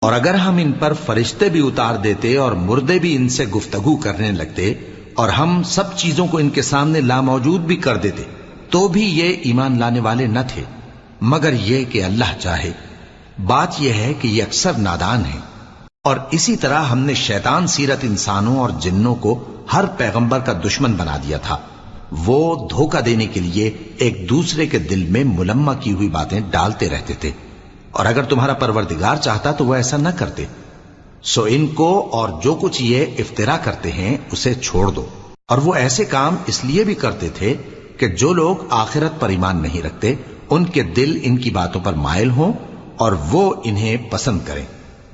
اور اگر ہم ان پر فرشتے بھی اتار دیتے اور مردے بھی ان سے گفتگو کرنے لگتے اور ہم سب چیزوں کو ان کے سامنے لاموجود بھی کر دیتے تو بھی یہ ایمان لانے والے نہ تھے، مگر یہ کہ اللہ چاہے۔ بات یہ ہے کہ یہ اکثر نادان ہیں۔ اور اسی طرح ہم نے شیطان سیرت انسانوں اور جنوں کو ہر پیغمبر کا دشمن بنا دیا تھا۔ وہ دھوکہ دینے کے لیے ایک دوسرے کے دل میں ملمہ کی ہوئی باتیں ڈالتے رہتے تھے، اور اگر تمہارا پروردگار چاہتا تو وہ ایسا نہ کرتے۔ سو ان کو اور جو کچھ یہ افطرا کرتے ہیں اسے چھوڑ دو۔ اور وہ ایسے کام اس لیے بھی کرتے تھے کہ جو لوگ آخرت پر ایمان نہیں رکھتے ان کے دل ان کی باتوں پر مائل ہوں اور وہ انہیں پسند کریں،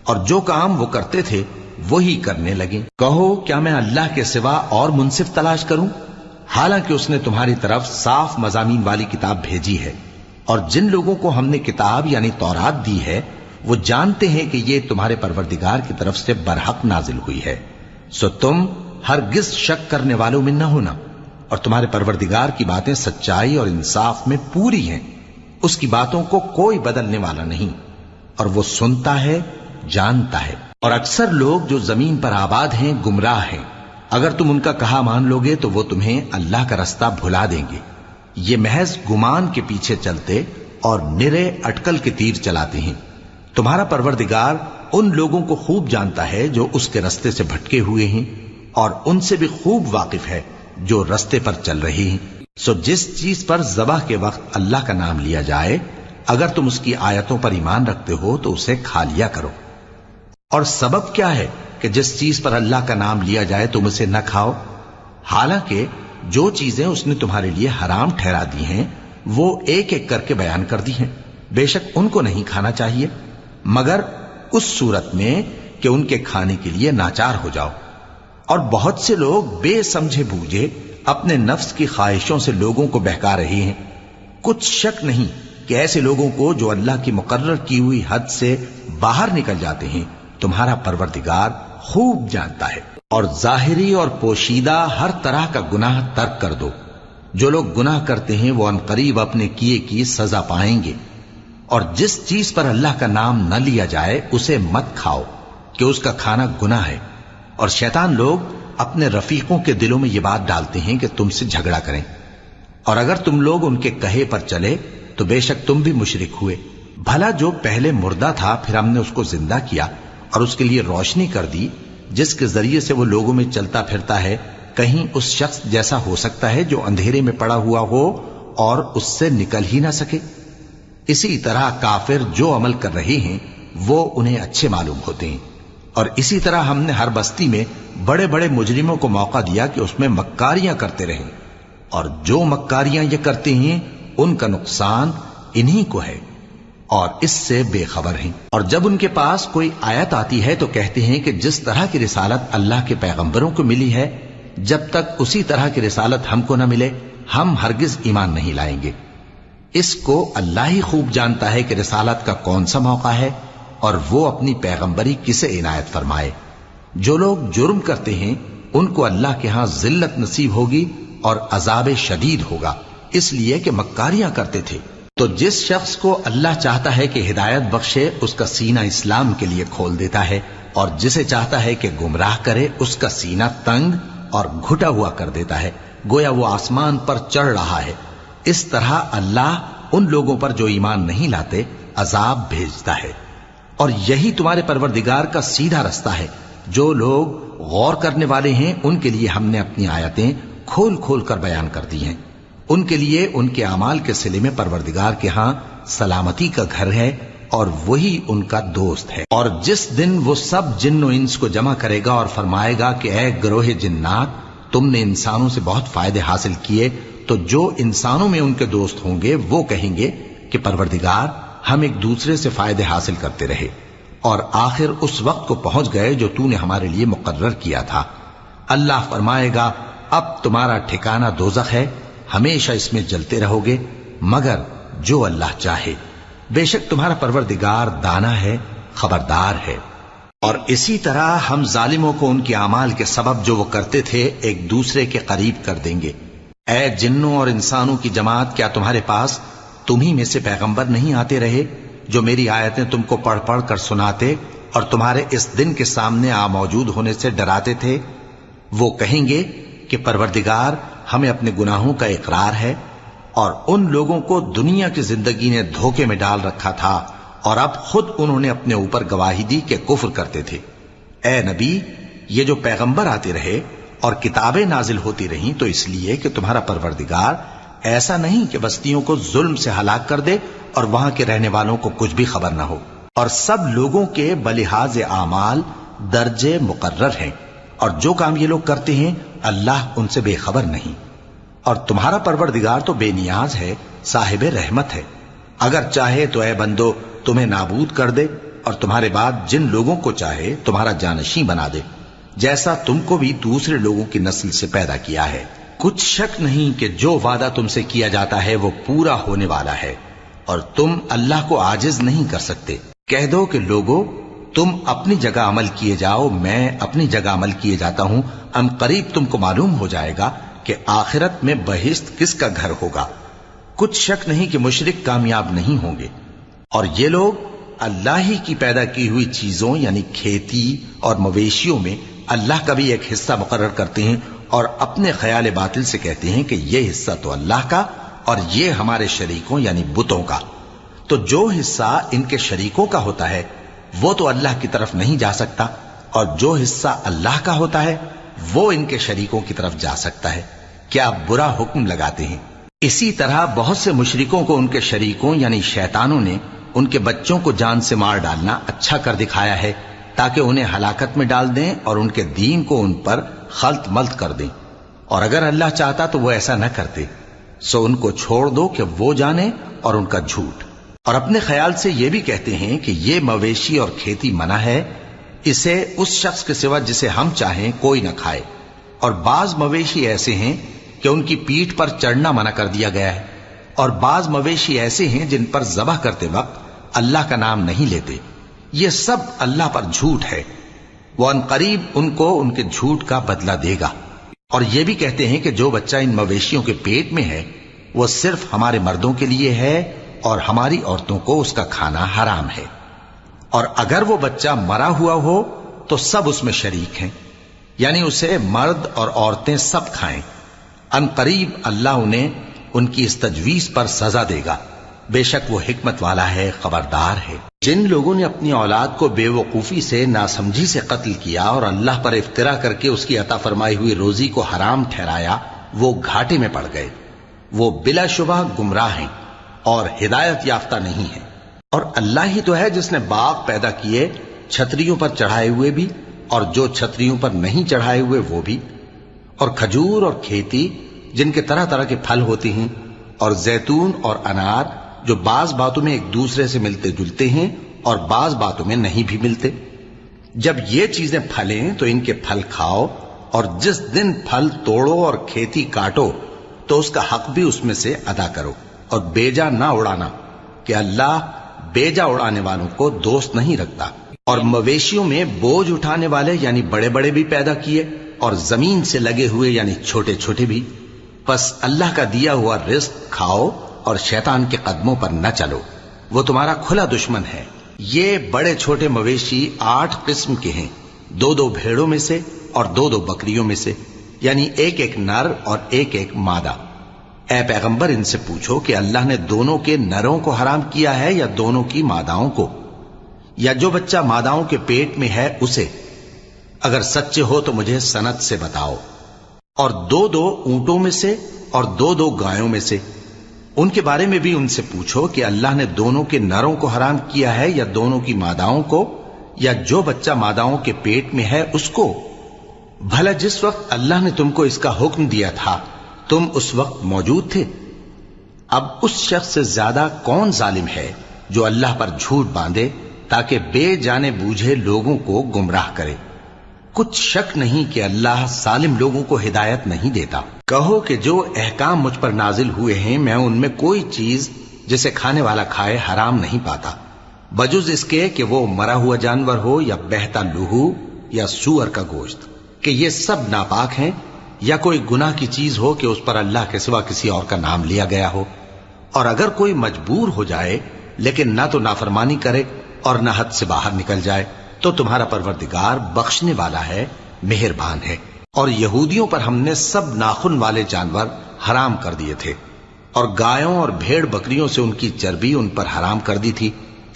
اور جو کام وہ کرتے تھے وہی کرنے لگیں۔ کہو کیا میں اللہ کے سوا اور منصف تلاش کروں، حالانکہ اس نے تمہاری طرف صاف مضامین والی کتاب بھیجی ہے، اور جن لوگوں کو ہم نے کتاب یعنی تورات دی ہے وہ جانتے ہیں کہ یہ تمہارے پروردگار کی طرف سے برحق نازل ہوئی ہے۔ سو تم ہرگز شک کرنے والوں میں نہ ہونا، اور تمہارے پروردگار کی باتیں سچائی اور انصاف میں پوری ہیں، اس کی باتوں کو کوئی بدلنے والا نہیں، اور وہ سنتا ہے، جانتا ہے۔ اور اکثر لوگ جو زمین پر آباد ہیں گمراہ ہیں، اگر تم ان کا کہا مان لوگے تو وہ تمہیں اللہ کا رستہ بھلا دیں گے۔ یہ محض گمان کے پیچھے چلتے اور نرے اٹکل کے تیر چلاتے ہیں۔ تمہارا پروردگار ان لوگوں کو خوب جانتا ہے جو اس کے رستے سے بھٹکے ہوئے ہیں، اور ان سے بھی خوب واقف ہے جو رستے پر چل رہی ہیں۔ سو جس چیز پر ذبح کے وقت اللہ کا نام لیا جائے، اگر تم اس کی آیتوں پر ایمان رکھتے ہو تو اسے کھا لیا کرو۔ اور سبب کیا ہے کہ جس چیز پر اللہ کا نام لیا جائے تم اسے نہ کھاؤ، حالانکہ جو چیزیں اس نے تمہارے لیے حرام ٹھہرا دی ہیں وہ ایک ایک کر کے بیان کر دی ہیں۔ بے شک ان کو نہیں کھانا چاہیے مگر اس صورت میں کہ ان کے کھانے کے لیے ناچار ہو جاؤ۔ اور بہت سے لوگ بے سمجھے بوجھے اپنے نفس کی خواہشوں سے لوگوں کو بہکا رہے ہیں۔ کچھ شک نہیں کہ ایسے لوگوں کو جو اللہ کی مقرر کی ہوئی حد سے باہر نکل جاتے ہیں تمہارا پروردگار خوب جانتا ہے۔ اور ظاہری اور پوشیدہ ہر طرح کا گناہ ترک کر دو۔ جو لوگ گناہ کرتے ہیں وہ عنقریب اپنے کیے کی سزا پائیں گے۔ اور جس چیز پر اللہ کا نام نہ لیا جائے اسے مت کھاؤ کہ اس کا کھانا گناہ ہے۔ اور شیطان لوگ اپنے رفیقوں کے دلوں میں یہ بات ڈالتے ہیں کہ تم سے جھگڑا کریں، اور اگر تم لوگ ان کے کہے پر چلے تو بے شک تم بھی مشرک ہوئے۔ بھلا جو پہلے مردہ تھا پھر ہم نے اس کو زندہ کیا اور اس کے لیے روشنی کر دی جس کے ذریعے سے وہ لوگوں میں چلتا پھرتا ہے، کہیں اس شخص جیسا ہو سکتا ہے جو اندھیرے میں پڑا ہوا ہو اور اس سے نکل ہی نہ سکے؟ اسی طرح کافر جو عمل کر رہے ہیں وہ انہیں اچھے معلوم ہوتے ہیں۔ اور اسی طرح ہم نے ہر بستی میں بڑے بڑے مجرموں کو موقع دیا کہ اس میں مکاریاں کرتے رہیں، اور جو مکاریاں یہ کرتے ہیں ان کا نقصان انہی کو ہے اور اس سے بے خبر ہیں۔ اور جب ان کے پاس کوئی آیت آتی ہے تو کہتے ہیں کہ جس طرح کی رسالت اللہ کے پیغمبروں کو ملی ہے جب تک اسی طرح کی رسالت ہم کو نہ ملے ہم ہرگز ایمان نہیں لائیں گے۔ اس کو اللہ ہی خوب جانتا ہے کہ رسالت کا کون سا موقع ہے اور وہ اپنی پیغمبری کسے عنایت فرمائے۔ جو لوگ جرم کرتے ہیں ان کو اللہ کے ہاں ذلت نصیب ہوگی اور عذاب شدید ہوگا، اس لیے کہ مکاریاں کرتے تھے۔ تو جس شخص کو اللہ چاہتا ہے کہ ہدایت بخشے اس کا سینہ اسلام کے لیے کھول دیتا ہے، اور جسے چاہتا ہے کہ گمراہ کرے اس کا سینہ تنگ اور گھٹا ہوا کر دیتا ہے، گویا وہ آسمان پر چڑھ رہا ہے۔ اس طرح اللہ ان لوگوں پر جو ایمان نہیں لاتے عذاب بھیجتا ہے۔ اور یہی تمہارے پروردگار کا سیدھا رستہ ہے۔ جو لوگ غور کرنے والے ہیں ان کے لیے ہم نے اپنی آیتیں کھول کھول کر بیان کر دی ہیں۔ ان کے لیے ان کے اعمال کے صلے میں پروردگار کے ہاں سلامتی کا گھر ہے اور وہی ان کا دوست ہے۔ اور جس دن وہ سب جن و انس کو جمع کرے گا اور فرمائے گا کہ اے گروہ جنات، تم نے انسانوں سے بہت فائدے حاصل کیے، تو جو انسانوں میں ان کے دوست ہوں گے وہ کہیں گے کہ پروردگار ہم ایک دوسرے سے فائدے حاصل کرتے رہے اور آخر اس وقت کو پہنچ گئے جو تو نے ہمارے لیے مقرر کیا تھا۔ اللہ فرمائے گا اب تمہارا ٹھکانہ دوزخ ہے، ہمیشہ اس میں جلتے رہو گے مگر جو اللہ چاہے۔ بے شک تمہارا پروردگار دانا ہے، خبردار ہے۔ اور اسی طرح ہم ظالموں کو ان کے اعمال کے سبب جو وہ کرتے تھے ایک دوسرے کے قریب کر دیں گے۔ اے جنوں اور انسانوں کی جماعت، کیا تمہارے پاس تمہیں میں سے پیغمبر نہیں آتے رہے جو میری آیتیں تم کو پڑھ پڑھ کر سناتے اور تمہارے اس دن کے سامنے آ موجود ہونے سے ڈراتے تھے؟ وہ کہیں گے کہ پروردگار ہمیں اپنے گناہوں کا اقرار ہے، اور ان لوگوں کو دنیا کی زندگی نے دھوکے میں ڈال رکھا تھا اور اب خود انہوں نے اپنے اوپر گواہی دی کہ کفر کرتے تھے۔ اے نبی، یہ جو پیغمبر آتے رہے اور کتابیں نازل ہوتی رہیں تو اس لیے کہ تمہارا پروردگار ایسا نہیں کہ بستیوں کو ظلم سے ہلاک کر دے اور وہاں کے رہنے والوں کو کچھ بھی خبر نہ ہو، اور سب لوگوں کے بلحاظ اعمال درجے مقرر ہیں، اور جو کام یہ لوگ کرتے ہیں اللہ ان سے بے خبر نہیں۔ اور تمہارا پروردگار تو بے نیاز ہے، صاحب رحمت ہے، اگر چاہے تو اے بندو تمہیں نابود کر دے اور تمہارے بعد جن لوگوں کو چاہے تمہارا جانشین بنا دے، جیسا تم کو بھی دوسرے لوگوں کی نسل سے پیدا کیا ہے۔ کچھ شک نہیں کہ جو وعدہ تم سے کیا جاتا ہے وہ پورا ہونے والا ہے، اور تم اللہ کو عاجز نہیں کر سکتے۔ کہہ دو کہ لوگو تم اپنی جگہ عمل کیے جاؤ، میں اپنی جگہ عمل کیے جاتا ہوں، ان قریب تم کو معلوم ہو جائے گا کہ آخرت میں بہشت کس کا گھر ہوگا۔ کچھ شک نہیں کہ مشرک کامیاب نہیں ہوں گے، اور یہ لوگ اللہ ہی کی پیدا کی ہوئی چیزوں یعنی کھیتی اور مویشیوں میں اللہ کا بھی ایک حصہ مقرر کرتے ہیں، اور اپنے خیال باطل سے کہتے ہیں کہ یہ حصہ تو اللہ کا اور یہ ہمارے شریکوں یعنی بتوں کا۔ تو جو حصہ ان کے شریکوں کا ہوتا ہے وہ تو اللہ کی طرف نہیں جا سکتا، اور جو حصہ اللہ کا ہوتا ہے وہ ان کے شریکوں کی طرف جا سکتا ہے۔ کیا برا حکم لگاتے ہیں؟ اسی طرح بہت سے مشرکوں کو ان کے شریکوں یعنی شیطانوں نے ان کے بچوں کو جان سے مار ڈالنا اچھا کر دکھایا ہے، تاکہ انہیں ہلاکت میں ڈال دیں اور ان کے دین کو ان پر خلط ملط کر دیں، اور اگر اللہ چاہتا تو وہ ایسا نہ کرتے۔ سو ان کو چھوڑ دو کہ وہ جانے اور ان کا جھوٹ۔ اور اپنے خیال سے یہ بھی کہتے ہیں کہ یہ مویشی اور کھیتی منع ہے، اسے اس شخص کے سوا جسے ہم چاہیں کوئی نہ کھائے، اور بعض مویشی ایسے ہیں کہ ان کی پیٹھ پر چڑھنا منع کر دیا گیا ہے، اور بعض مویشی ایسے ہیں جن پر ذبح کرتے وقت اللہ کا نام نہیں لیتے۔ یہ سب اللہ پر جھوٹ ہے، وہ ان قریب ان کو ان کے جھوٹ کا بدلہ دے گا۔ اور یہ بھی کہتے ہیں کہ جو بچہ ان مویشیوں کے پیٹ میں ہے وہ صرف ہمارے مردوں کے لیے ہے اور ہماری عورتوں کو اس کا کھانا حرام ہے، اور اگر وہ بچہ مرا ہوا ہو تو سب اس میں شریک ہیں، یعنی اسے مرد اور عورتیں سب کھائیں۔ ان قریب اللہ انہیں ان کی اس تجویز پر سزا دے گا، بے شک وہ حکمت والا ہے، خبردار ہے۔ جن لوگوں نے اپنی اولاد کو بے وقوفی سے ناسمجھی سے قتل کیا اور اللہ پر افترا کر کے اس کی عطا فرمائی ہوئی روزی کو حرام ٹھہرایا، وہ گھاٹے میں پڑ گئے، وہ بلا شبہ گمراہ ہیں اور ہدایت یافتہ نہیں ہیں۔ اور اللہ ہی تو ہے جس نے باغ پیدا کیے، چھتریوں پر چڑھائے ہوئے بھی اور جو چھتریوں پر نہیں چڑھائے ہوئے وہ بھی، اور کھجور اور کھیتی جن کے طرح طرح کے پھل ہوتے ہیں، اور زیتون اور انار جو بعض باتوں میں ایک دوسرے سے ملتے جلتے ہیں اور بعض باتوں میں نہیں بھی ملتے۔ جب یہ چیزیں پھلیں تو ان کے پھل کھاؤ، اور جس دن پھل توڑو اور کھیتی کاٹو تو اس کا حق بھی اس میں سے ادا کرو، اور بیجا نہ اڑانا کہ اللہ بیجا اڑانے والوں کو دوست نہیں رکھتا۔ اور مویشیوں میں بوجھ اٹھانے والے یعنی بڑے بڑے بھی پیدا کیے، اور زمین سے لگے ہوئے یعنی چھوٹے چھوٹے بھی۔ پس اللہ کا دیا ہوا رزق کھاؤ اور شیطان کے قدموں پر نہ چلو، وہ تمہارا کھلا دشمن ہے۔ یہ بڑے چھوٹے مویشی 8 قسم کے ہیں، 2 بھیڑوں میں سے اور 2 بکریوں میں سے، یعنی ایک نر اور ایک مادہ۔ اے پیغمبر ان سے پوچھو کہ اللہ نے دونوں کے نروں کو حرام کیا ہے یا دونوں کی ماداؤں کو، یا جو بچہ ماداؤں کے پیٹ میں ہے اسے؟ اگر سچے ہو تو مجھے سند سے بتاؤ۔ اور 2 اونٹوں میں سے اور 2 گایوں میں سے، ان کے بارے میں بھی ان سے پوچھو کہ اللہ نے دونوں کے نروں کو حرام کیا ہے یا دونوں کی ماداؤں کو، یا جو بچہ ماداؤں کے پیٹ میں ہے اس کو؟ بھلا جس وقت اللہ نے تم کو اس کا حکم دیا تھا تم اس وقت موجود تھے؟ اب اس شخص سے زیادہ کون ظالم ہے جو اللہ پر جھوٹ باندھے تاکہ بے جانے بوجھے لوگوں کو گمراہ کرے۔ کچھ شک نہیں کہ اللہ ظالم لوگوں کو ہدایت نہیں دیتا۔ کہو کہ جو احکام مجھ پر نازل ہوئے ہیں میں ان میں کوئی چیز جسے کھانے والا کھائے حرام نہیں پاتا، بجز اس کے کہ وہ مرا ہوا جانور ہو یا بہتا لہو یا سور کا گوشت، کہ یہ سب ناپاک ہیں، یا کوئی گناہ کی چیز ہو کہ اس پر اللہ کے سوا کسی اور کا نام لیا گیا ہو۔ اور اگر کوئی مجبور ہو جائے لیکن نہ تو نافرمانی کرے اور نہ حد سے باہر نکل جائے تو تمہارا پروردگار بخشنے والا ہے، مہربان ہے۔ اور یہودیوں پر ہم نے سب ناخن والے جانور حرام کر دیے تھے، اور گایوں اور بھیڑ بکریوں سے ان کی چربی ان پر حرام کر دی تھی،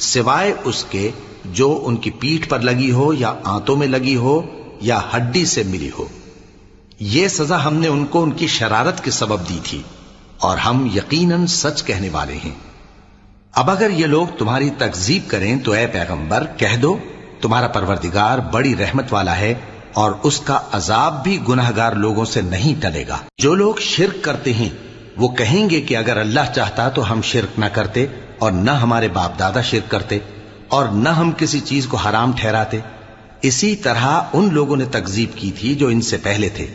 سوائے اس کے جو ان کی پیٹھ پر لگی ہو یا آنتوں میں لگی ہو یا ہڈی سے ملی ہو۔ یہ سزا ہم نے ان کو ان کی شرارت کے سبب دی تھی، اور ہم یقیناً سچ کہنے والے ہیں۔ اب اگر یہ لوگ تمہاری تکذیب کریں تو اے پیغمبر کہہ دو، تمہارا پروردگار بڑی رحمت والا ہے، اور اس کا عذاب بھی گناہگار لوگوں سے نہیں ٹلے گا۔ جو لوگ شرک کرتے ہیں وہ کہیں گے کہ اگر اللہ چاہتا تو ہم شرک نہ کرتے، اور نہ ہمارے باپ دادا شرک کرتے، اور نہ ہم کسی چیز کو حرام ٹھہراتے۔ اسی طرح ان لوگوں نے تکذیب کی تھی جو ان سے پہلے تھے،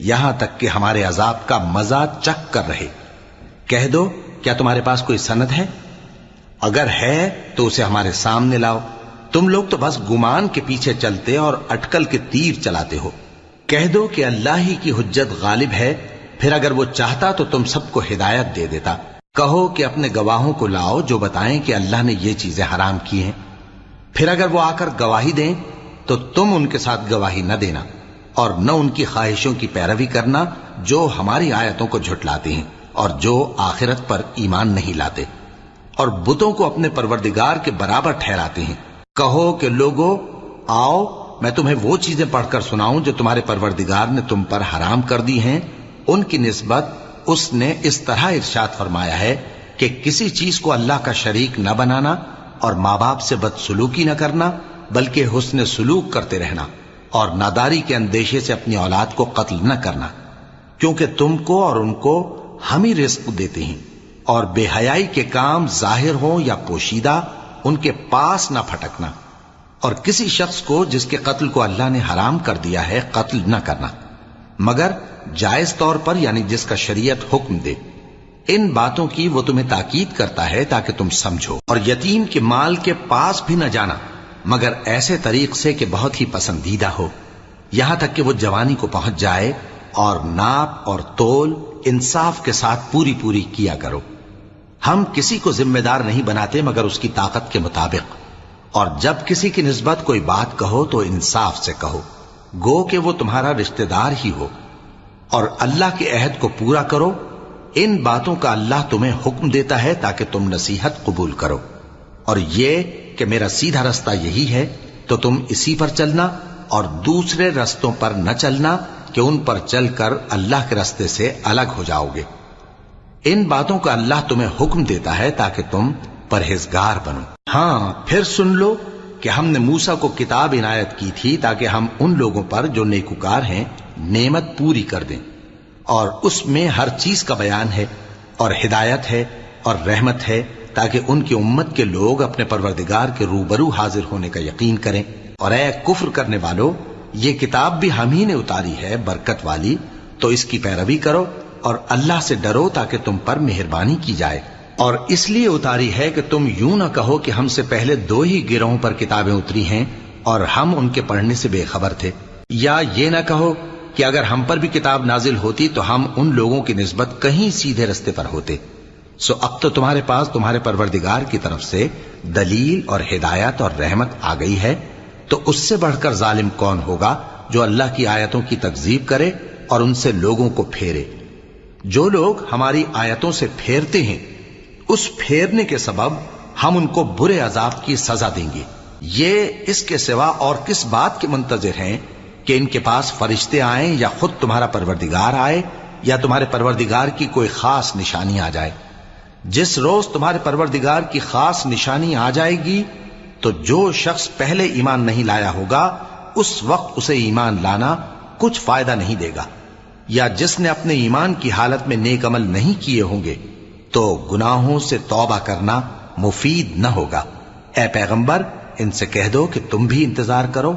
یہاں تک کہ ہمارے عذاب کا مزہ چکھ کر رہے۔ کہہ دو، کیا تمہارے پاس کوئی سند ہے؟ اگر ہے تو اسے ہمارے سامنے لاؤ۔ تم لوگ تو بس گمان کے پیچھے چلتے اور اٹکل کے تیر چلاتے ہو۔ کہہ دو کہ اللہ ہی کی حجت غالب ہے، پھر اگر وہ چاہتا تو تم سب کو ہدایت دے دیتا۔ کہو کہ اپنے گواہوں کو لاؤ جو بتائیں کہ اللہ نے یہ چیزیں حرام کی ہیں، پھر اگر وہ آ کر گواہی دیں تو تم ان کے ساتھ گواہی نہ دینا، اور نہ ان کی خواہشوں کی پیروی کرنا جو ہماری آیتوں کو جھٹلاتے ہیں اور جو آخرت پر ایمان نہیں لاتے، اور بتوں کو اپنے پروردگار کے برابر ٹھہراتے ہیں۔ کہو کہ لوگو آؤ، میں تمہیں وہ چیزیں پڑھ کر سناؤں جو تمہارے پروردگار نے تم پر حرام کر دی ہیں۔ ان کی نسبت اس نے اس طرح ارشاد فرمایا ہے کہ کسی چیز کو اللہ کا شریک نہ بنانا، اور ماں باپ سے بدسلوکی نہ کرنا، بلکہ حسن سلوک کرتے رہنا، اور ناداری کے اندیشے سے اپنی اولاد کو قتل نہ کرنا، کیونکہ تم کو اور ان کو ہم ہی رزق دیتے ہیں، اور بے حیائی کے کام ظاہر ہوں یا پوشیدہ ان کے پاس نہ پھٹکنا، اور کسی شخص کو جس کے قتل کو اللہ نے حرام کر دیا ہے قتل نہ کرنا، مگر جائز طور پر، یعنی جس کا شریعت حکم دے۔ ان باتوں کی وہ تمہیں تاکید کرتا ہے تاکہ تم سمجھو۔ اور یتیم کے مال کے پاس بھی نہ جانا مگر ایسے طریق سے کہ بہت ہی پسندیدہ ہو، یہاں تک کہ وہ جوانی کو پہنچ جائے، اور ناپ اور تول انصاف کے ساتھ پوری پوری کیا کرو۔ ہم کسی کو ذمہ دار نہیں بناتے مگر اس کی طاقت کے مطابق، اور جب کسی کی نسبت کوئی بات کہو تو انصاف سے کہو، گو کہ وہ تمہارا رشتہ دار ہی ہو، اور اللہ کے عہد کو پورا کرو۔ ان باتوں کا اللہ تمہیں حکم دیتا ہے تاکہ تم نصیحت قبول کرو، اور یہ کہ میرا سیدھا رستہ یہی ہے تو تم اسی پر چلنا، اور دوسرے رستوں پر نہ چلنا کہ ان پر چل کر اللہ کے رستے سے الگ ہو جاؤ گے۔ ان باتوں کا اللہ تمہیں حکم دیتا ہے تاکہ تم پرہیزگار بنو۔ ہاں، پھر سن لو کہ ہم نے موسیٰ کو کتاب عنایت کی تھی تاکہ ہم ان لوگوں پر جو نیکوکار ہیں نعمت پوری کر دیں، اور اس میں ہر چیز کا بیان ہے، اور ہدایت ہے، اور رحمت ہے، تاکہ ان کی امت کے لوگ اپنے پروردگار کے روبرو حاضر ہونے کا یقین کریں۔ اور اے کفر کرنے والو، یہ کتاب بھی ہم ہی نے اتاری ہے برکت والی، تو اس کی پیروی کرو اور اللہ سے ڈرو تاکہ تم پر مہربانی کی جائے۔ اور اس لیے اتاری ہے کہ تم یوں نہ کہو کہ ہم سے پہلے 2 ہی گروہوں پر کتابیں اتری ہیں اور ہم ان کے پڑھنے سے بے خبر تھے، یا یہ نہ کہو کہ اگر ہم پر بھی کتاب نازل ہوتی تو ہم ان لوگوں کی نسبت کہیں سیدھے رستے پر ہوتے۔ سو اب تو تمہارے پاس تمہارے پروردگار کی طرف سے دلیل اور ہدایت اور رحمت آ گئی ہے، تو اس سے بڑھ کر ظالم کون ہوگا جو اللہ کی آیتوں کی تکذیب کرے اور ان سے لوگوں کو پھیرے۔ جو لوگ ہماری آیتوں سے پھیرتے ہیں اس پھیرنے کے سبب ہم ان کو برے عذاب کی سزا دیں گے۔ یہ اس کے سوا اور کس بات کے منتظر ہیں کہ ان کے پاس فرشتے آئیں یا خود تمہارا پروردگار آئے یا تمہارے پروردگار کی کوئی خاص نشانی آ جائے۔ جس روز تمہارے پروردگار کی خاص نشانی آ جائے گی تو جو شخص پہلے ایمان نہیں لایا ہوگا اس وقت اسے ایمان لانا کچھ فائدہ نہیں دے گا، یا جس نے اپنے ایمان کی حالت میں نیک عمل نہیں کیے ہوں گے تو گناہوں سے توبہ کرنا مفید نہ ہوگا۔ اے پیغمبر، ان سے کہہ دو کہ تم بھی انتظار کرو،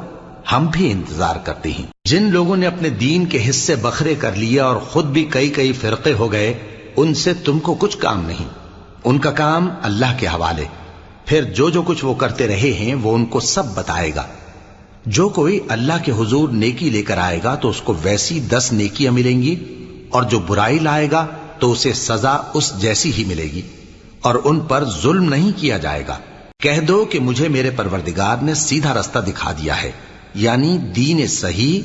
ہم بھی انتظار کرتے ہیں۔ جن لوگوں نے اپنے دین کے حصے بکھرے کر لیے اور خود بھی کئی فرقے ہو گئے، ان سے تم کو کچھ کام نہیں، ان کا کام اللہ کے حوالے۔ پھر جو کچھ وہ کرتے رہے ہیں وہ ان کو سب بتائے گا۔ جو کوئی اللہ کے حضور نیکی لے کر آئے گا تو اس کو ویسی 10 نیکیاں ملیں گی، اور جو برائی لائے گا تو اسے سزا اس جیسی ہی ملے گی، اور ان پر ظلم نہیں کیا جائے گا۔ کہہ دو کہ مجھے میرے پروردگار نے سیدھا رستہ دکھا دیا ہے، یعنی دین صحیح،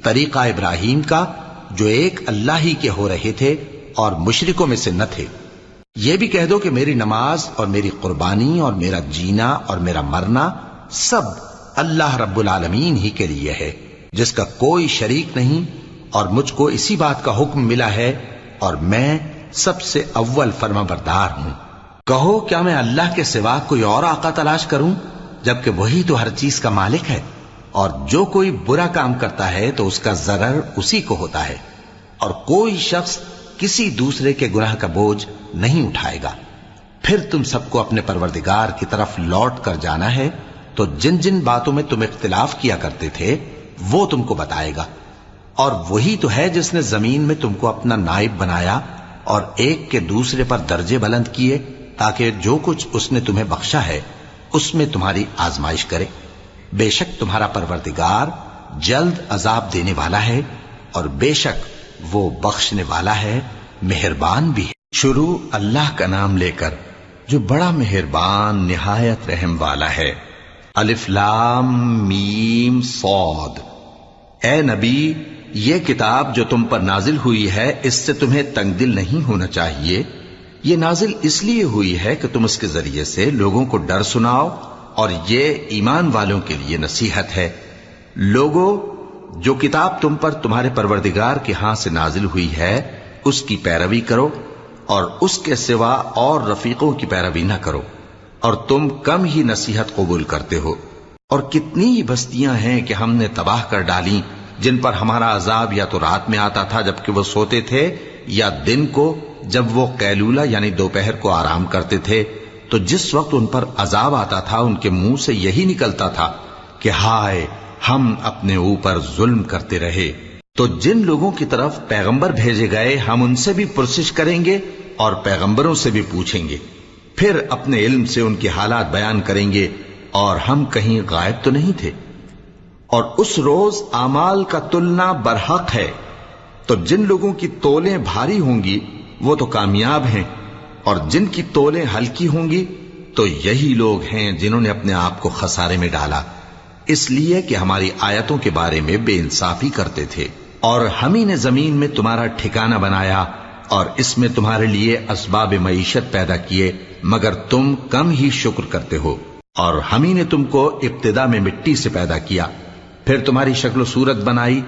طریقہ ابراہیم کا، جو ایک اللہ ہی کے ہو رہے تھے اور مشرکوں میں سے نہ تھے۔ یہ بھی کہہ دو کہ میری نماز اور میری قربانی اور میرا جینا اور میرا مرنا سب اللہ رب العالمین ہی کے لیے ہے، جس کا کوئی شریک نہیں، اور مجھ کو اسی بات کا حکم ملا ہے اور میں سب سے اول فرما بردار ہوں۔ کہو کیا میں اللہ کے سوا کوئی اور آقا تلاش کروں، جبکہ وہی تو ہر چیز کا مالک ہے، اور جو کوئی برا کام کرتا ہے تو اس کا ضرر اسی کو ہوتا ہے، اور کوئی شخص کسی دوسرے کے گناہ کا بوجھ نہیں اٹھائے گا۔ پھر تم سب کو اپنے پروردگار کی طرف لوٹ کر جانا ہے، تو جن جن باتوں میں تم اختلاف کیا کرتے تھے وہ تم کو بتائے گا، اور وہی تو ہے جس نے زمین میں تم کو اپنا نائب بنایا اور ایک کے دوسرے پر درجے بلند کیے، تاکہ جو کچھ اس نے تمہیں بخشا ہے اس میں تمہاری آزمائش کرے۔ بے شک تمہارا پروردگار جلد عذاب دینے والا ہے، اور بے شک وہ بخشنے والا ہے، مہربان بھی ہے۔ شروع اللہ کا نام لے کر جو بڑا مہربان نہایت رحم والا ہے۔ الف لام میم صاد۔ اے نبی، یہ کتاب جو تم پر نازل ہوئی ہے اس سے تمہیں تنگ دل نہیں ہونا چاہیے۔ یہ نازل اس لیے ہوئی ہے کہ تم اس کے ذریعے سے لوگوں کو ڈر سناؤ، اور یہ ایمان والوں کے لیے نصیحت ہے۔ لوگوں، جو کتاب تم پر تمہارے پروردگار کے ہاں سے نازل ہوئی ہے اس کی پیروی کرو، اور اس کے سوا اور رفیقوں کی پیروی نہ کرو، اور تم کم ہی نصیحت قبول کرتے ہو۔ اور کتنی ہی بستیاں ہیں کہ ہم نے تباہ کر ڈالی، جن پر ہمارا عذاب یا تو رات میں آتا تھا جبکہ وہ سوتے تھے، یا دن کو جب وہ قیلولہ یعنی دوپہر کو آرام کرتے تھے، تو جس وقت ان پر عذاب آتا تھا ان کے منہ سے یہی نکلتا تھا کہ ہائے، ہم اپنے اوپر ظلم کرتے رہے۔ تو جن لوگوں کی طرف پیغمبر بھیجے گئے ہم ان سے بھی پرسش کریں گے اور پیغمبروں سے بھی پوچھیں گے، پھر اپنے علم سے ان کے حالات بیان کریں گے، اور ہم کہیں غائب تو نہیں تھے۔ اور اس روز اعمال کا تلنا برحق ہے، تو جن لوگوں کی تولیں بھاری ہوں گی وہ تو کامیاب ہیں، اور جن کی تولیں ہلکی ہوں گی تو یہی لوگ ہیں جنہوں نے اپنے آپ کو خسارے میں ڈالا، اس لیے کہ ہماری آیتوں کے بارے میں بے انصافی کرتے تھے۔ اور ہم ہی نے زمین میں تمہارا ٹھکانہ بنایا، اور اس میں تمہارے لیے اسباب معیشت پیدا کیے، مگر تم کم ہی شکر کرتے ہو۔ اور ہم ہی نے تم کو ابتدا میں مٹی سے پیدا کیا، پھر تمہاری شکل و صورت بنائی،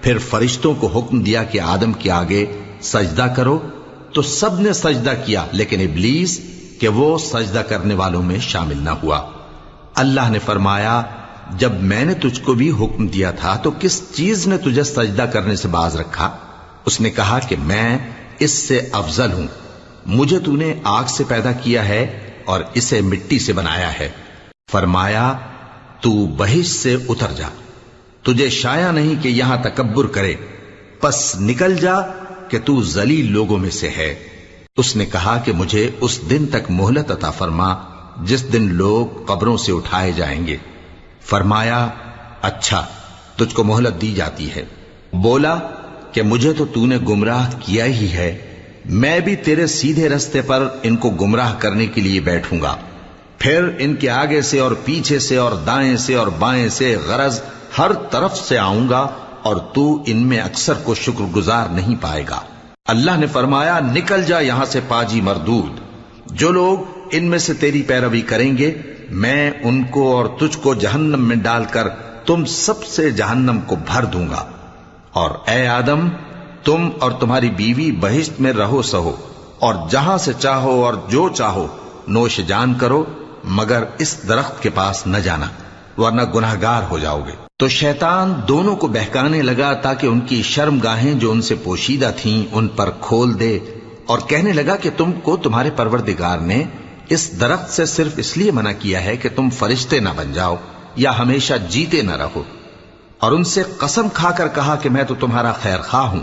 پھر فرشتوں کو حکم دیا کہ آدم کے آگے سجدہ کرو، تو سب نے سجدہ کیا، لیکن ابلیس کہ وہ سجدہ کرنے والوں میں شامل نہ ہوا۔ اللہ نے فرمایا، جب میں نے تجھ کو بھی حکم دیا تھا تو کس چیز نے تجھے سجدہ کرنے سے باز رکھا؟ اس نے کہا کہ میں اس سے افضل ہوں، مجھے تو نے آگ سے پیدا کیا ہے اور اسے مٹی سے بنایا ہے۔ فرمایا، تو بہشت سے اتر جا، تجھے شایع نہیں کہ یہاں تکبر کرے، پس نکل جا کہ تو ذلیل لوگوں میں سے ہے۔ اس نے کہا کہ مجھے اس دن تک مہلت عطا فرما جس دن لوگ قبروں سے اٹھائے جائیں گے۔ فرمایا، اچھا، تجھ کو مہلت دی جاتی ہے۔ بولا کہ مجھے تو نے گمراہ کیا ہی ہے، میں بھی تیرے سیدھے رستے پر ان کو گمراہ کرنے کے لیے بیٹھوں گا، پھر ان کے آگے سے اور پیچھے سے اور دائیں سے اور بائیں سے، غرض ہر طرف سے آؤں گا، اور تو ان میں اکثر کو شکر گزار نہیں پائے گا۔ اللہ نے فرمایا، نکل جا یہاں سے پاجی مردود، جو لوگ ان میں سے تیری پیروی کریں گے میں ان کو اور تجھ کو جہنم میں ڈال کر تم سب سے جہنم کو بھر دوں گا۔ اور اے آدم، تم اور تمہاری بیوی بہشت میں رہو سہو، اور جہاں سے چاہو اور جو چاہو نوش جان کرو، مگر اس درخت کے پاس نہ جانا، ورنہ گناہگار ہو جاؤ گے۔ تو شیطان دونوں کو بہکانے لگا تاکہ ان کی شرم گاہیں جو ان سے پوشیدہ تھیں ان پر کھول دے، اور کہنے لگا کہ تم کو تمہارے پروردگار نے اس درخت سے صرف اس لیے منع کیا ہے کہ تم فرشتے نہ بن جاؤ یا ہمیشہ جیتے نہ رہو۔ اور ان سے قسم کھا کر کہا کہ میں تو تمہارا خیر خواہ ہوں۔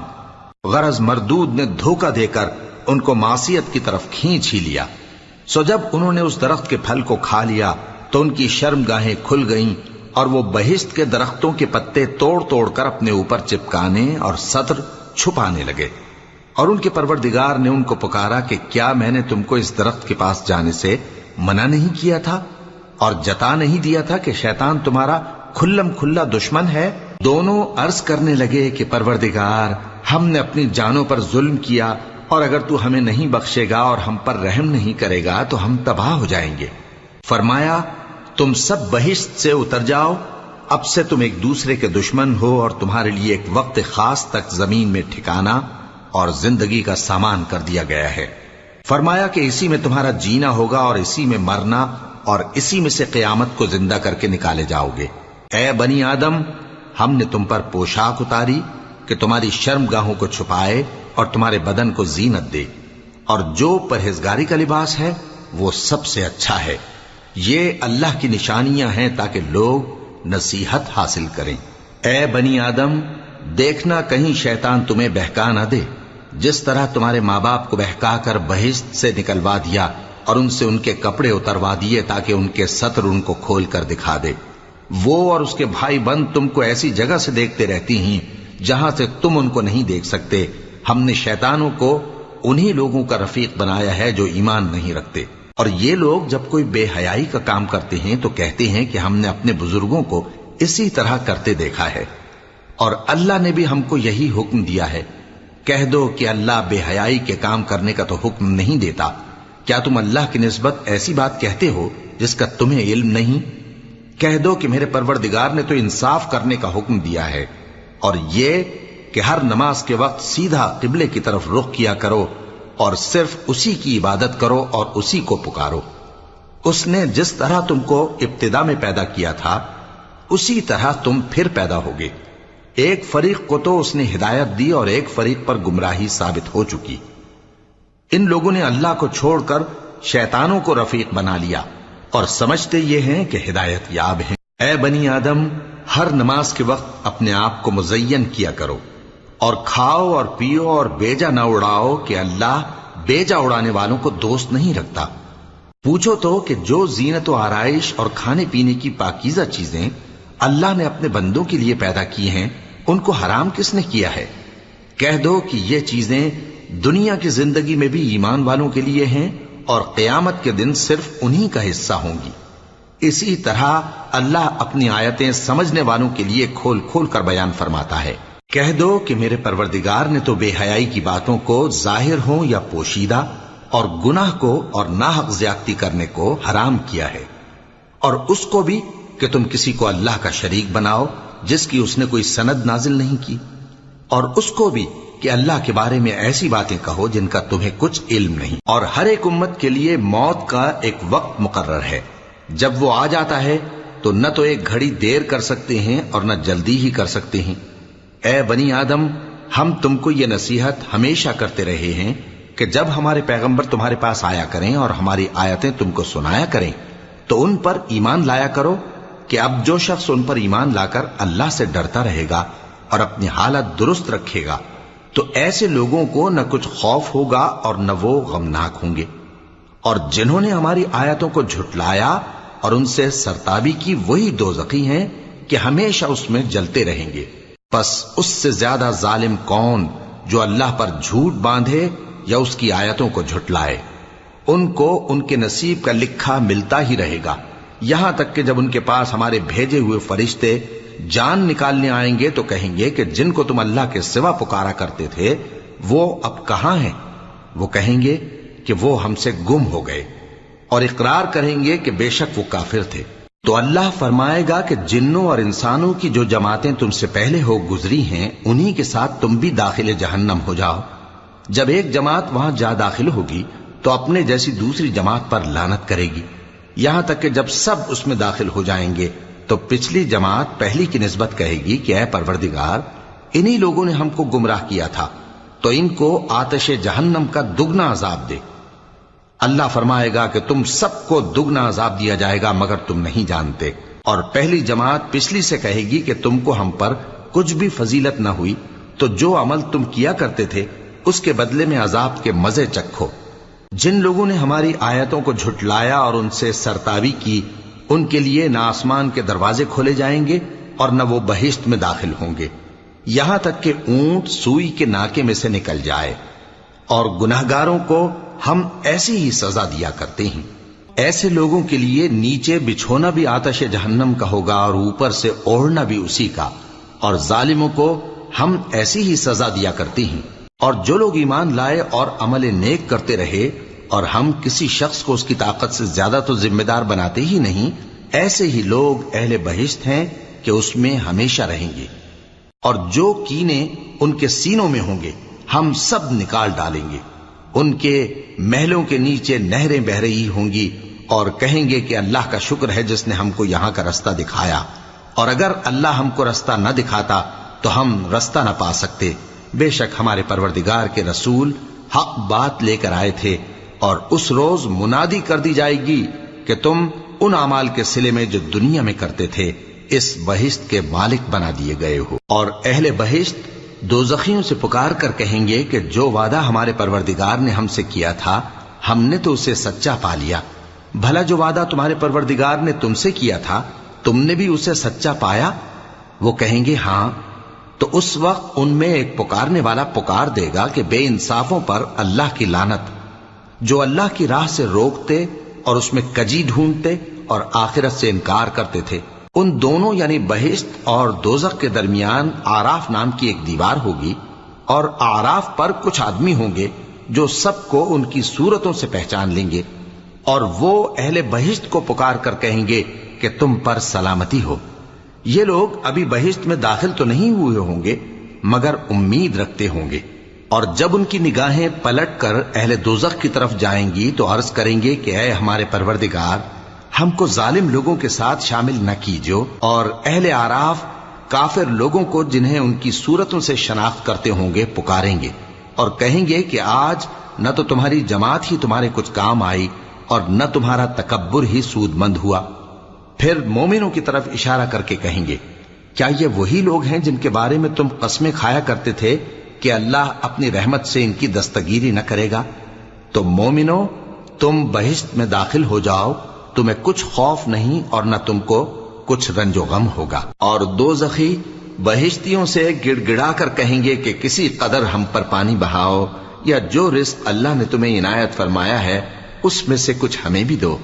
غرض مردود نے دھوکہ دے کر ان کو معصیت کی طرف کھینچ ہی لیا۔ سو جب انہوں نے اس درخت کے پھل کو کھا لیا تو ان کی شرم گاہیں کھل گئیں، اور وہ بہشت کے درختوں کے پتے توڑ توڑ کر اپنے اوپر چپکانے اور سطر چھپانے لگے۔ اور ان کے پروردگار نے ان کو پکارا کہ کیا میں نے تم کو اس درخت کے پاس جانے سے منع نہیں کیا تھا؟ اور جتا نہیں دیا تھا کہ شیطان تمہارا کھلم کھلا دشمن ہے؟ دونوں عرض کرنے لگے کہ پروردگار، ہم نے اپنی جانوں پر ظلم کیا، اور اگر تو ہمیں نہیں بخشے گا اور ہم پر رحم نہیں کرے گا تو ہم تباہ ہو جائیں گے۔ فرمایا تم سب بہشت سے اتر جاؤ، اب سے تم ایک دوسرے کے دشمن ہو، اور تمہارے لیے ایک وقت خاص تک زمین میں ٹھکانا اور زندگی کا سامان کر دیا گیا ہے۔ فرمایا کہ اسی میں تمہارا جینا ہوگا اور اسی میں مرنا، اور اسی میں سے قیامت کو زندہ کر کے نکالے جاؤ گے۔ اے بنی آدم، ہم نے تم پر پوشاک اتاری کہ تمہاری شرم گاہوں کو چھپائے اور تمہارے بدن کو زینت دے، اور جو پرہیزگاری کا لباس ہے وہ سب سے اچھا ہے۔ یہ اللہ کی نشانیاں ہیں تاکہ لوگ نصیحت حاصل کریں۔ اے بنی آدم، دیکھنا کہیں شیطان تمہیں بہکا نہ دے، جس طرح تمہارے ماں باپ کو بہکا کر بہشت سے نکلوا دیا اور ان سے ان کے کپڑے اتروا دیے تاکہ ان کے ستر ان کو کھول کر دکھا دے۔ وہ اور اس کے بھائی بند تم کو ایسی جگہ سے دیکھتے رہتی ہیں جہاں سے تم ان کو نہیں دیکھ سکتے۔ ہم نے شیطانوں کو انہی لوگوں کا رفیق بنایا ہے جو ایمان نہیں رکھتے، اور یہ لوگ جب کوئی بے حیائی کا کام کرتے ہیں تو کہتے ہیں کہ ہم نے اپنے بزرگوں کو اسی طرح کرتے دیکھا ہے، اور اللہ نے بھی ہم کو یہی حکم دیا ہے۔ کہہ دو کہ اللہ بے حیائی کے کام کرنے کا تو حکم نہیں دیتا۔ کیا تم اللہ کی نسبت ایسی بات کہتے ہو جس کا تمہیں علم نہیں؟ کہہ دو کہ میرے پروردگار نے تو انصاف کرنے کا حکم دیا ہے، اور یہ کہ ہر نماز کے وقت سیدھا قبلے کی طرف رخ کیا کرو اور صرف اسی کی عبادت کرو اور اسی کو پکارو۔ اس نے جس طرح تم کو ابتدا میں پیدا کیا تھا اسی طرح تم پھر پیدا ہوگے۔ ایک فریق کو تو اس نے ہدایت دی اور ایک فریق پر گمراہی ثابت ہو چکی۔ ان لوگوں نے اللہ کو چھوڑ کر شیطانوں کو رفیق بنا لیا اور سمجھتے یہ ہیں کہ ہدایت یاب ہیں۔ اے بنی آدم، ہر نماز کے وقت اپنے آپ کو مزین کیا کرو، اور کھاؤ اور پیو اور بیجا نہ اڑاؤ کہ اللہ بیجا اڑانے والوں کو دوست نہیں رکھتا۔ پوچھو تو کہ جو زینت و آرائش اور کھانے پینے کی پاکیزہ چیزیں اللہ نے اپنے بندوں کے لیے پیدا کی ہیں، ان کو حرام کس نے کیا ہے؟ کہہ دو کہ یہ چیزیں دنیا کی زندگی میں بھی ایمان والوں کے لیے ہیں اور قیامت کے دن صرف انہی کا حصہ ہوں گی۔ اسی طرح اللہ اپنی آیتیں سمجھنے والوں کے لیے کھول کھول کر بیان فرماتا ہے۔ کہہ دو کہ میرے پروردگار نے تو بے حیائی کی باتوں کو ظاہر ہوں یا پوشیدہ، اور گناہ کو اور ناحق زیادتی کرنے کو حرام کیا ہے، اور اس کو بھی کہ تم کسی کو اللہ کا شریک بناؤ جس کی اس نے کوئی سند نازل نہیں کی، اور اس کو بھی کہ اللہ کے بارے میں ایسی باتیں کہو جن کا تمہیں کچھ علم نہیں۔ اور ہر ایک امت کے لیے موت کا ایک وقت مقرر ہے، جب وہ آ جاتا ہے تو نہ تو ایک گھڑی دیر کر سکتے ہیں اور نہ جلدی ہی کر سکتے ہیں۔ اے بنی آدم، ہم تم کو یہ نصیحت ہمیشہ کرتے رہے ہیں کہ جب ہمارے پیغمبر تمہارے پاس آیا کریں اور ہماری آیتیں تم کو سنایا کریں تو ان پر ایمان لایا کرو، کہ اب جو شخص ان پر ایمان لا کر اللہ سے ڈرتا رہے گا اور اپنی حالت درست رکھے گا تو ایسے لوگوں کو نہ کچھ خوف ہوگا اور نہ وہ غمناک ہوں گے۔ اور جنہوں نے ہماری آیتوں کو جھٹلایا اور ان سے سرتابی کی، وہی دوزخی ہیں کہ ہمیشہ اس میں جلتے رہیں گے۔ پس اس سے زیادہ ظالم کون جو اللہ پر جھوٹ باندھے یا اس کی آیتوں کو جھٹلائے؟ ان کو ان کے نصیب کا لکھا ملتا ہی رہے گا، یہاں تک کہ جب ان کے پاس ہمارے بھیجے ہوئے فرشتے جان نکالنے آئیں گے تو کہیں گے کہ جن کو تم اللہ کے سوا پکارا کرتے تھے وہ اب کہاں ہیں؟ وہ کہیں گے کہ وہ ہم سے گم ہو گئے، اور اقرار کریں گے کہ بے شک وہ کافر تھے۔ تو اللہ فرمائے گا کہ جنوں اور انسانوں کی جو جماعتیں تم سے پہلے ہو گزری ہیں انہی کے ساتھ تم بھی داخل جہنم ہو جاؤ۔ جب ایک جماعت وہاں جا داخل ہوگی تو اپنے جیسی دوسری جماعت پر لعنت کرے گی، یہاں تک کہ جب سب اس میں داخل ہو جائیں گے تو پچھلی جماعت پہلی کی نسبت کہے گی کہ اے پروردگار، انہی لوگوں نے ہم کو گمراہ کیا تھا، تو ان کو آتش جہنم کا دگنا عذاب دے۔ اللہ فرمائے گا کہ تم سب کو دگنا عذاب دیا جائے گا مگر تم نہیں جانتے۔ اور پہلی جماعت پچھلی سے کہے گی کہ تم کو ہم پر کچھ بھی فضیلت نہ ہوئی، تو جو عمل تم کیا کرتے تھے اس کے بدلے میں عذاب کے مزے چکھو۔ جن لوگوں نے ہماری آیتوں کو جھٹلایا اور ان سے سرتابی کی، ان کے لیے نہ آسمان کے دروازے کھولے جائیں گے اور نہ وہ بہشت میں داخل ہوں گے، یہاں تک کہ اونٹ سوئی کے ناکے میں سے نکل جائے۔ اور گناہگاروں کو ہم ایسی ہی سزا دیا کرتے ہیں۔ ایسے لوگوں کے لیے نیچے بچھونا بھی آتش جہنم کا ہوگا اور اوپر سے اوڑھنا بھی اسی کا، اور ظالموں کو ہم ایسی ہی سزا دیا کرتی ہیں۔ اور جو لوگ ایمان لائے اور عمل نیک کرتے رہے اور ہم کسی شخص کو اس کی طاقت سے زیادہ تو ذمہ دار بناتے ہی نہیں، ایسے ہی لوگ اہل بہشت ہیں کہ اس میں ہمیشہ رہیں گے۔ اور جو کینے ان کے سینوں میں ہوں گے ہم سب نکال ڈالیں گے، ان کے محلوں کے نیچے نہریں بہہ رہی ہوں گی، اور کہیں گے کہ اللہ کا شکر ہے جس نے ہم کو یہاں کا رستہ دکھایا، اور اگر اللہ ہم کو رستہ نہ دکھاتا تو ہم رستہ نہ پا سکتے۔ بے شک ہمارے پروردگار کے رسول حق بات لے کر آئے تھے، اور اس روز منادی کر دی جائے گی کہ تم ان اعمال کے صلے میں جو دنیا میں کرتے تھے اس بہشت کے مالک بنا دیے گئے ہو۔ اور اہل بہشت دوزخیوں سے پکار کر کہیں گے کہ جو وعدہ ہمارے پروردگار نے ہم سے کیا تھا ہم نے تو اسے سچا پا لیا، بھلا جو وعدہ تمہارے پروردگار نے تم سے کیا تھا تم نے بھی اسے سچا پایا؟ وہ کہیں گے ہاں۔ تو اس وقت ان میں ایک پکارنے والا پکار دے گا کہ بے انصافوں پر اللہ کی لعنت، جو اللہ کی راہ سے روکتے اور اس میں کجی ڈھونڈتے اور آخرت سے انکار کرتے تھے۔ ان دونوں یعنی بہشت اور دوزخ کے درمیان آراف نام کی ایک دیوار ہوگی، اور آراف پر کچھ آدمی ہوں گے جو سب کو ان کی صورتوں سے پہچان لیں گے، اور وہ اہل بہشت کو پکار کر کہیں گے کہ تم پر سلامتی ہو۔ یہ لوگ ابھی بہشت میں داخل تو نہیں ہوئے ہوں گے مگر امید رکھتے ہوں گے، اور جب ان کی نگاہیں پلٹ کر اہل دوزخ کی طرف جائیں گی تو عرض کریں گے کہ اے ہمارے پروردگار، ہم کو ظالم لوگوں کے ساتھ شامل نہ کیجو۔ اور اہل آراف کافر لوگوں کو جنہیں ان کی صورتوں سے شناخت کرتے ہوں گے پکاریں گے اور کہیں گے کہ آج نہ تو تمہاری جماعت ہی تمہارے کچھ کام آئی اور نہ تمہارا تکبر ہی سود مند ہوا۔ پھر مومنوں کی طرف اشارہ کر کے کہیں گے کیا یہ وہی لوگ ہیں جن کے بارے میں تم قسمیں کھایا کرتے تھے کہ اللہ اپنی رحمت سے ان کی دستگیری نہ کرے گا؟ تو مومنوں، تم بہشت میں داخل ہو جاؤ، تمہیں کچھ خوف نہیں اور نہ تم کو کچھ رنج و غم ہوگا۔ اور دوزخی بہشتیوں سے گڑ گڑا کر کہیں گے کہ کسی قدر ہم پر پانی بہاؤ، یا جو رزق اللہ نے تمہیں عنایت فرمایا ہے اس میں سے کچھ ہمیں بھی دو۔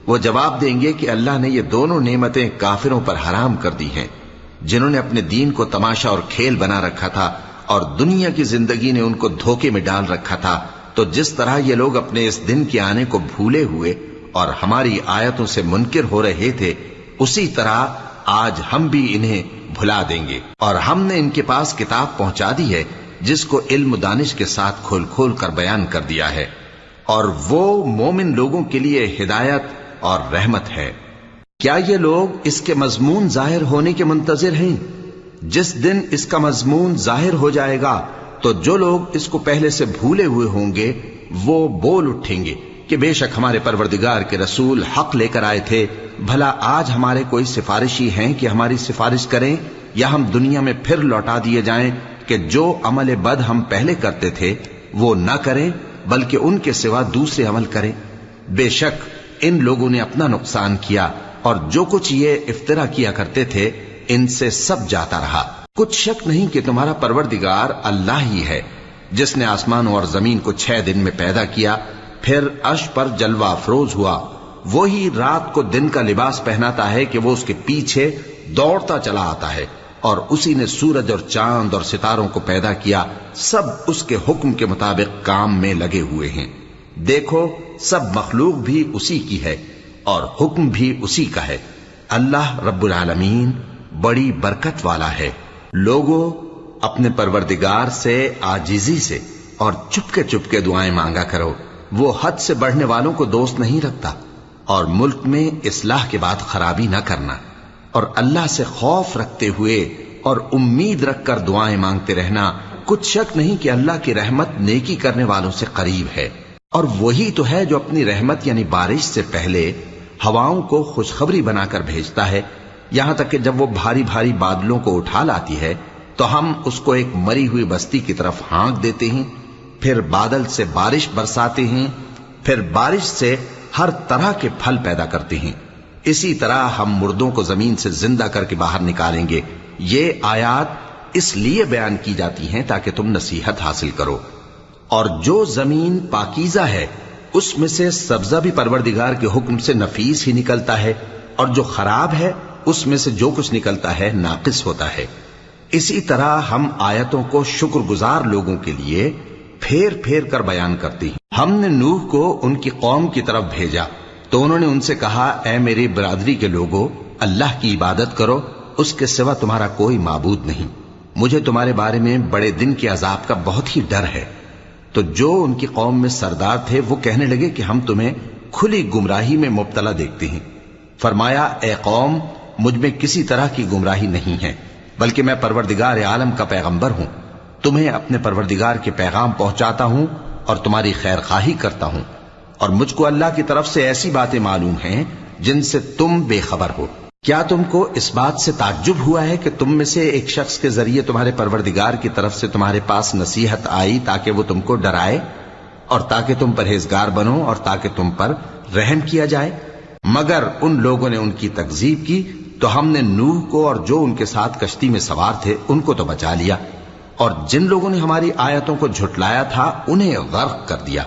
وہ جواب دیں گے کہ اللہ نے یہ دونوں نعمتیں کافروں پر حرام کر دی ہیں، جنہوں نے اپنے دین کو تماشا اور کھیل بنا رکھا تھا اور دنیا کی زندگی نے ان کو دھوکے میں ڈال رکھا تھا۔ تو جس طرح یہ لوگ اپنے اس دن کے آنے کو بھولے ہوئے اور ہماری آیتوں سے منکر ہو رہے تھے، اسی طرح آج ہم بھی انہیں بھلا دیں گے۔ اور ہم نے ان کے پاس کتاب پہنچا دی ہے جس کو علم و دانش کے ساتھ کھول کھول کر بیان کر دیا ہے، اور وہ مومن لوگوں کے لیے ہدایت اور رحمت ہے۔ کیا یہ لوگ اس کے مضمون ظاہر ہونے کے منتظر ہیں؟ جس دن اس کا مضمون ظاہر ہو جائے گا تو جو لوگ اس کو پہلے سے بھولے ہوئے ہوں گے وہ بول اٹھیں گے کہ بے شک ہمارے پروردگار کے رسول حق لے کر آئے تھے، بھلا آج ہمارے کوئی سفارشی ہیں کہ ہماری سفارش کریں، یا ہم دنیا میں پھر لوٹا دیے جائیں کہ جو عمل بد ہم پہلے کرتے تھے وہ نہ کریں بلکہ ان کے سوا دوسرے عمل کریں۔ بے شک ان لوگوں نے اپنا نقصان کیا، اور جو کچھ یہ افترا کیا کرتے تھے ان سے سب جاتا رہا۔ کچھ شک نہیں کہ تمہارا پروردگار اللہ ہی ہے جس نے آسمانوں اور زمین کو 6 دن میں پیدا کیا، پھر عرش پر جلوہ افروز ہوا۔ وہی رات کو دن کا لباس پہناتا ہے کہ وہ اس کے پیچھے دوڑتا چلا آتا ہے، اور اسی نے سورج اور چاند اور ستاروں کو پیدا کیا، سب اس کے حکم کے مطابق کام میں لگے ہوئے ہیں۔ دیکھو سب مخلوق بھی اسی کی ہے اور حکم بھی اسی کا ہے۔ اللہ رب العالمین بڑی برکت والا ہے۔ لوگوں، اپنے پروردگار سے عاجزی سے اور چپکے دعائیں مانگا کرو، وہ حد سے بڑھنے والوں کو دوست نہیں رکھتا، اور ملک میں اصلاح کے بعد خرابی نہ کرنا، اور اللہ سے خوف رکھتے ہوئے اور امید رکھ کر دعائیں مانگتے رہنا۔ کچھ شک نہیں کہ اللہ کی رحمت نیکی کرنے والوں سے قریب ہے، اور وہی تو ہے جو اپنی رحمت یعنی بارش سے پہلے ہواؤں کو خوشخبری بنا کر بھیجتا ہے، یہاں تک کہ جب وہ بھاری بھاری بادلوں کو اٹھا لاتی ہے تو ہم اس کو ایک مری ہوئی بستی کی طرف ہانک دیتے ہیں، پھر بادل سے بارش برساتے ہیں، پھر بارش سے ہر طرح کے پھل پیدا کرتے ہیں۔ اسی طرح ہم مردوں کو زمین سے زندہ کر کے باہر نکالیں گے۔ یہ آیات اس لیے بیان کی جاتی ہیں تاکہ تم نصیحت حاصل کرو۔ اور جو زمین پاکیزہ ہے اس میں سے سبزہ بھی پروردگار کے حکم سے نفیس ہی نکلتا ہے، اور جو خراب ہے اس میں سے جو کچھ نکلتا ہے ناقص ہوتا ہے۔ اسی طرح ہم آیتوں کو شکر گزار لوگوں کے لیے پھیر پھیر کر بیان کرتی ہیں۔ ہم نے نوح کو ان کی قوم کی طرف بھیجا تو انہوں نے ان سے کہا، اے میری برادری کے لوگوں، اللہ کی عبادت کرو، اس کے سوا تمہارا کوئی معبود نہیں۔ مجھے تمہارے بارے میں بڑے دن کے عذاب کا بہت ہی ڈر ہے۔ تو جو ان کی قوم میں سردار تھے وہ کہنے لگے کہ ہم تمہیں کھلی گمراہی میں مبتلا دیکھتے ہیں۔ فرمایا، اے قوم، مجھ میں کسی طرح کی گمراہی نہیں ہے، بلکہ میں پروردگار عالم کا پیغمبر ہوں۔ تمہیں اپنے پروردگار کے پیغام پہنچاتا ہوں اور تمہاری خیر خواہی کرتا ہوں، اور مجھ کو اللہ کی طرف سے ایسی باتیں معلوم ہیں جن سے تم بے خبر ہو۔ کیا تم کو اس بات سے تعجب ہوا ہے کہ تم میں سے ایک شخص کے ذریعے تمہارے پروردگار کی طرف سے تمہارے پاس نصیحت آئی تاکہ وہ تم کو ڈرائے اور تاکہ تم پرہیزگار بنو اور تاکہ تم پر رحم کیا جائے؟ مگر ان لوگوں نے ان کی تکذیب کی تو ہم نے نوح کو اور جو ان کے ساتھ کشتی میں سوار تھے ان کو تو بچا لیا، اور جن لوگوں نے ہماری آیتوں کو جھٹلایا تھا انہیں غرق کر دیا۔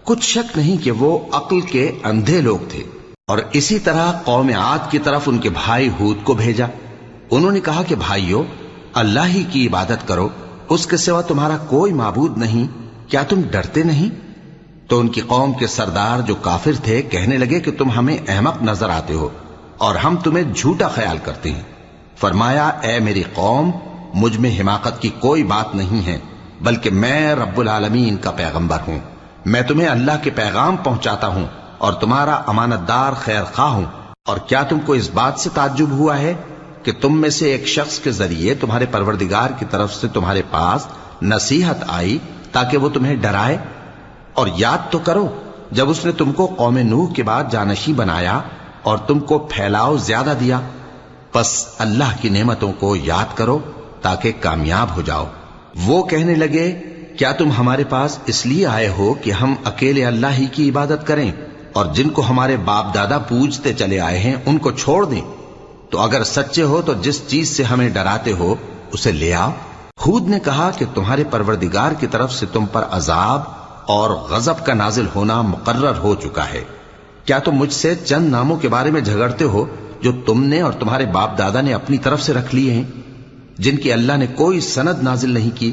کچھ شک نہیں کہ وہ عقل کے اندھے لوگ تھے۔ اور اسی طرح قوم عاد کی طرف ان کے بھائی ہود کو بھیجا۔ انہوں نے کہا کہ بھائیو، اللہ ہی کی عبادت کرو، اس کے سوا تمہارا کوئی معبود نہیں، کیا تم ڈرتے نہیں؟ تو ان کی قوم کے سردار جو کافر تھے کہنے لگے کہ تم ہمیں احمق نظر آتے ہو اور ہم تمہیں جھوٹا خیال کرتے ہیں۔ فرمایا، اے میری قوم، مجھ میں حماقت کی کوئی بات نہیں ہے، بلکہ میں رب العالمین کا پیغمبر ہوں۔ میں تمہیں اللہ کے پیغام پہنچاتا ہوں اور تمہارا امانت دار خیر خواہ ہوں۔ اور کیا تم کو اس بات سے تعجب ہوا ہے کہ تم میں سے ایک شخص کے ذریعے تمہارے پروردگار کی طرف سے تمہارے پاس نصیحت آئی تاکہ وہ تمہیں ڈرائے؟ اور یاد تو کرو جب اس نے تم کو قوم نوح کے بعد جانشی بنایا اور تم کو پھیلاؤ زیادہ دیا۔ پس اللہ کی نعمتوں کو یاد کرو تاکہ کامیاب ہو جاؤ۔ وہ کہنے لگے، کیا تم ہمارے پاس اس لیے آئے ہو کہ ہم اکیلے اللہ ہی کی عبادت کریں اور جن کو ہمارے باپ دادا پوجتے چلے آئے ہیں ان کو چھوڑ دیں؟ تو اگر سچے ہو تو جس چیز سے ہمیں ڈراتے ہو اسے لے آؤ۔ ہود نے کہا کہ تمہارے پروردگار کی طرف سے تم پر عذاب اور غضب کا نازل ہونا مقرر ہو چکا ہے۔ کیا تم مجھ سے چند ناموں کے بارے میں جھگڑتے ہو جو تم نے اور تمہارے باپ دادا نے اپنی طرف سے رکھ لیے ہیں، جن کی اللہ نے کوئی سند نازل نہیں کی؟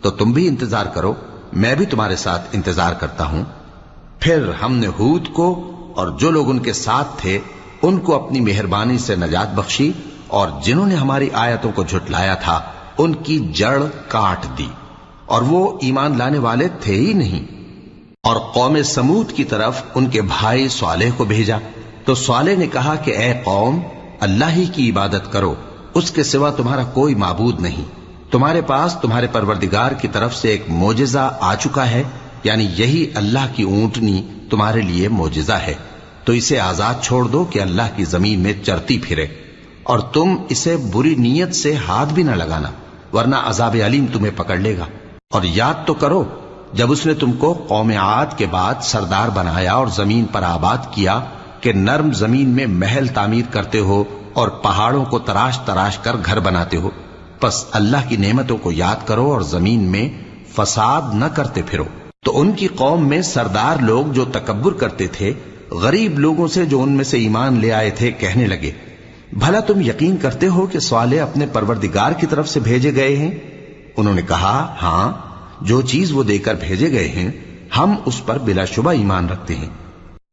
تو تم بھی انتظار کرو، میں بھی تمہارے ساتھ انتظار کرتا ہوں۔ پھر ہم نے ہود کو اور جو لوگ ان کے ساتھ تھے ان کو اپنی مہربانی سے نجات بخشی، اور جنہوں نے ہماری آیتوں کو جھٹلایا تھا ان کی جڑ کاٹ دی، اور وہ ایمان لانے والے تھے ہی نہیں۔ اور قوم سمود کی طرف ان کے بھائی صالح کو بھیجا تو صالح نے کہا کہ اے قوم، اللہ ہی کی عبادت کرو، اس کے سوا تمہارا کوئی معبود نہیں۔ تمہارے پاس تمہارے پروردگار کی طرف سے ایک معجزہ آ چکا ہے، یعنی یہی اللہ کی اونٹنی تمہارے لیے معجزہ ہے، تو اسے آزاد چھوڑ دو کہ اللہ کی زمین میں چرتی پھرے، اور تم اسے بری نیت سے ہاتھ بھی نہ لگانا، ورنہ عذاب علیم تمہیں پکڑ لے گا۔ اور یاد تو کرو جب اس نے تم کو قوم عاد کے بعد سردار بنایا اور زمین پر آباد کیا کہ نرم زمین میں محل تعمیر کرتے ہو اور پہاڑوں کو تراش تراش کر گھر بناتے ہو۔ پس اللہ کی نعمتوں کو یاد کرو اور زمین میں فساد نہ کرتے پھرو۔ تو ان کی قوم میں سردار لوگ جو تکبر کرتے تھے غریب لوگوں سے جو ان میں سے ایمان لے آئے تھے کہنے لگے، بھلا تم یقین کرتے ہو کہ صالح اپنے پروردگار کی طرف سے بھیجے گئے ہیں؟ انہوں نے کہا، ہاں، جو چیز وہ دے کر بھیجے گئے ہیں ہم اس پر بلا شبہ ایمان رکھتے ہیں۔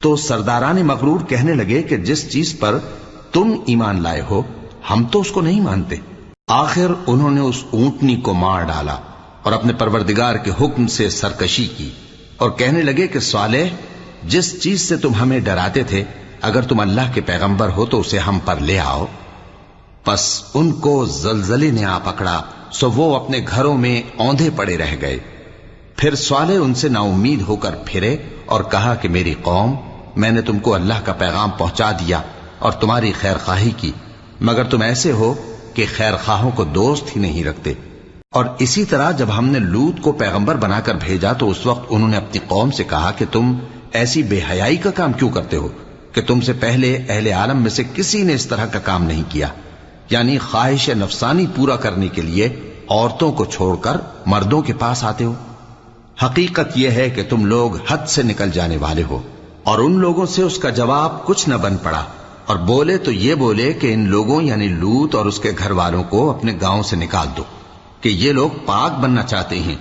تو سرداران مغرور کہنے لگے کہ جس چیز پر تم ایمان لائے ہو ہم تو اس کو نہیں مانتے۔ آخر انہوں نے اس اونٹنی کو مار ڈالا اور اپنے پروردگار کے حکم سے سرکشی کی، اور کہنے لگے کہ صالح، جس چیز سے تم ہمیں ڈراتے تھے اگر تم اللہ کے پیغمبر ہو تو اسے ہم پر لے آؤ۔ پس ان کو زلزلے نے آ پکڑا، سو وہ اپنے گھروں میں اوندھے پڑے رہ گئے۔ پھر صالح ان سے نا امید ہو کر پھرے اور کہا کہ میری قوم، میں نے تم کو اللہ کا پیغام پہنچا دیا اور تمہاری خیر خواہی کی، مگر تم ایسے ہو کہ خیر خواہوں کو دوست ہی نہیں رکھتے۔ اور اسی طرح جب ہم نے لوط کو پیغمبر بنا کر بھیجا تو اس وقت انہوں نے اپنی قوم سے کہا کہ تم ایسی بے حیائی کا کام کیوں کرتے ہو کہ تم سے پہلے اہل عالم میں سے کسی نے اس طرح کا کام نہیں کیا، یعنی خواہش نفسانی پورا کرنے کے لیے عورتوں کو چھوڑ کر مردوں کے پاس آتے ہو۔ حقیقت یہ ہے کہ تم لوگ حد سے نکل جانے والے ہو۔ اور ان لوگوں سے اس کا جواب کچھ نہ بن پڑا، اور بولے تو یہ بولے کہ ان لوگوں یعنی لوط اور اس کے گھر والوں کو اپنے گاؤں سے نکال دو کہ یہ لوگ پاک بننا چاہتے ہیں۔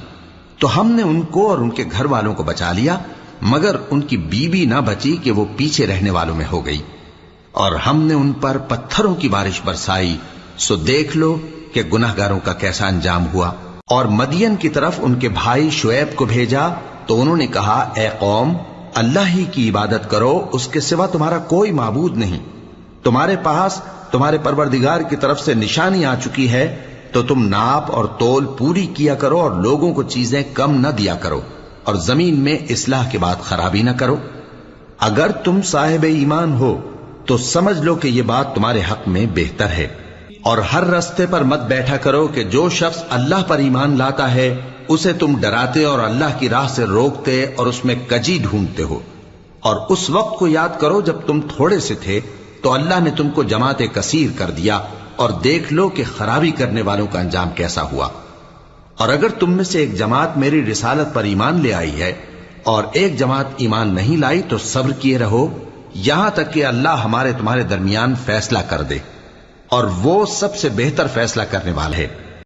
تو ہم نے ان کو اور ان کے گھر والوں کو بچا لیا، مگر ان کی بیوی نہ بچی کہ وہ پیچھے رہنے والوں میں ہو گئی، اور ہم نے ان پر پتھروں کی بارش برسائی، سو دیکھ لو کہ گناہگاروں کا کیسا انجام ہوا۔ اور مدین کی طرف ان کے بھائی شعیب کو بھیجا تو انہوں نے کہا، اے قوم، اللہ ہی کی عبادت کرو، اس کے سوا تمہارا کوئی معبود نہیں۔ تمہارے پاس تمہارے پروردگار کی طرف سے نشانی آ چکی ہے، تو تم ناپ اور تول پوری کیا کرو اور لوگوں کو چیزیں کم نہ دیا کرو، اور زمین میں اصلاح کے بعد خرابی نہ کرو۔ اگر تم صاحب ایمان ہو تو سمجھ لو کہ یہ بات تمہارے حق میں بہتر ہے، اور ہر رستے پر مت بیٹھا کرو کہ جو شخص اللہ پر ایمان لاتا ہے اسے تم ڈراتے اور اللہ کی راہ سے روکتے اور اس میں کجی ڈھونڈتے ہو۔ اور اس وقت کو یاد کرو جب تم تھوڑے سے تھے تو اللہ نے تم کو جماعت کثیر کر دیا، اور دیکھ لو کہ خرابی کرنے والوں کا انجام کیسا ہوا۔ اور اگر تم میں سے ایک جماعت میری رسالت پر ایمان لے آئی ہے اور ایک جماعت ایمان نہیں لائی تو صبر کیے رہو یہاں تک کہ اللہ ہمارے تمہارے درمیان فیصلہ کر دے، اور وہ سب سے بہتر فیصلہ کرنے والا ہے۔